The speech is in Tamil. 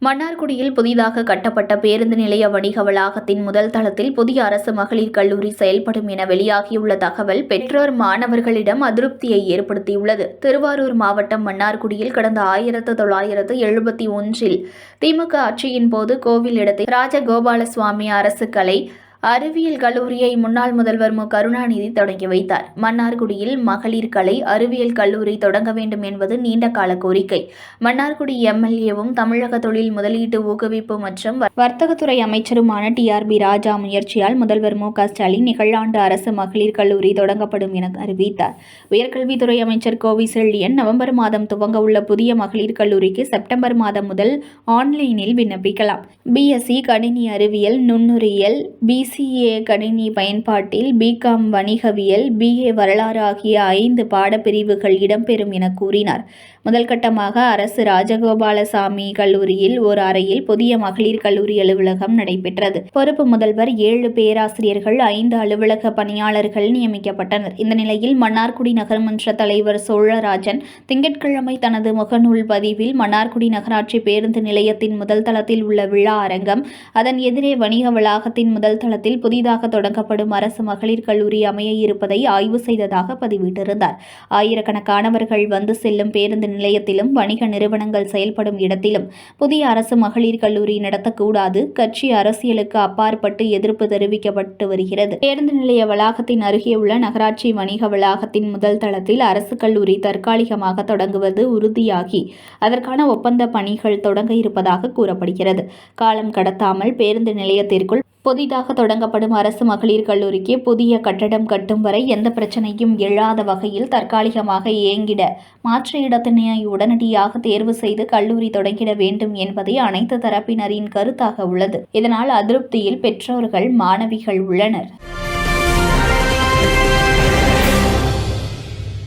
மன்னார்குடியில் புதிதாக கட்டப்பட்ட பேருந்து நிலைய வணிக வளாகத்தின் முதல் தளத்தில் புதிய அரசு மகளிர் கல்லூரி செயல்படும் என வெளியாகியுள்ள தகவல் பெற்றோர் மாணவர்களிடம் அதிருப்தியை ஏற்படுத்தியுள்ளது. திருவாரூர் மாவட்டம் மன்னார்குடியில் கடந்த 1971 திமுக ஆட்சியின் போது கோவில் இடத்தில் ராஜகோபாலசுவாமி அரசு கலை அறிவியல் கல்லூரியை முன்னாள் முதல்வர் மு. கருணாநிதி தொடங்கி வைத்தார். மன்னார்குடியில் மகளிர் கலை அறிவியல் கல்லூரி தொடங்க வேண்டும் என்பது நீண்டகால கோரிக்கை. மன்னார்குடி எம்.எல்.ஏவும் தமிழக தொழில் முதலீட்டு ஊக்குவிப்பு மற்றும் வர்த்தகத்துறை அமைச்சருமான டி.ஆர்.பி. ராஜா முயற்சியால் முதல்வர் மு. க. ஸ்டாலின் நிகழாண்டு அரசு மகளிர் கல்லூரி தொடங்கப்படும் என அறிவித்தார். உயர்கல்வித்துறை அமைச்சர் கோவி செழியன் நவம்பர் மாதம் துவங்க உள்ள புதிய மகளிர் கல்லூரிக்கு செப்டம்பர் மாதம் முதல் ஆன்லைனில் விண்ணப்பிக்கலாம். பி.எஸ்சி கணினி அறிவியல், நுண்ணுயிரியல், பி.சி.ஏ கணினி பயன்பாட்டில், பி.காம் வணிகவியல், பி.ஏ வரலாறு ஆகிய 5 பாடப்பிரிவுகள் இடம்பெறும் என கூறினார். முதல் கட்டமாக அரசு ராஜகோபாலசாமி கல்லூரியில் ஒரு அறையில் புதிய மகளிர் கல்லூரி அலுவலகம் நடைபெற்றது. பொறுப்பு முதல்வர், 7 பேராசிரியர்கள், 5 அலுவலக பணியாளர்கள் நியமிக்கப்பட்டனர். இந்த நிலையில் மன்னார்குடி நகர்மன்ற தலைவர் சோழராஜன் திங்கட்கிழமை தனது முகநூல் பதிவில் மன்னார்குடி நகராட்சி பேருந்து நிலையத்தின் முதல் தளத்தில் உள்ள விழா அரங்கம், அதன் எதிரே வணிக வளாகத்தின் முதல் தளத்தில் புதிதாக தொடங்கப்படும் அரசு மகளிர் கல்லூரி அமைய இருப்பதை ஆய்வு செய்ததாக பதிவிட்டிருந்தார். ஆயிரக்கணக்கானவர்கள் வந்து செல்லும் பேருந்து நிலையத்திலும் வணிக நிறுவனங்கள் செயல்படும் இடத்திலும் புதிய அரசு மகளிர் கல்லூரி நடத்தக்கூடாது. கட்சி அரசியலுக்கு அப்பாற்பட்டு எதிர்ப்பு தெரிவிக்கப்பட்டு வருகிறது. பேருந்து நிலைய வளாகத்தின் அருகே உள்ள நகராட்சி வணிக வளாகத்தின் முதல் தளத்தில் அரசு கல்லூரி தற்காலிகமாக தொடங்குவது உறுதியாகி அதற்கான ஒப்பந்த பணிகள் தொடங்க இருப்பதாக கூறப்படுகிறது. காலம் கடத்தாமல் பேருந்து நிலையத்திற்குள் புதிதாக தொடங்கப்படும் அரசு மகளிர் கல்லூரிக்கு புதிய கட்டடம் கட்டும் வரை எந்த பிரச்சனையும் எழாத வகையில் தற்காலிகமாக இயங்கிட மாற்று இடத்தினை உடனடியாக தேர்வு செய்து கல்லூரி தொடங்கிட வேண்டும் என்பதே அனைத்து தரப்பினரின் கருத்தாக உள்ளது. இதனால் அதிருப்தியில் பெற்றோர்கள், மாணவிகள் உள்ளனர்.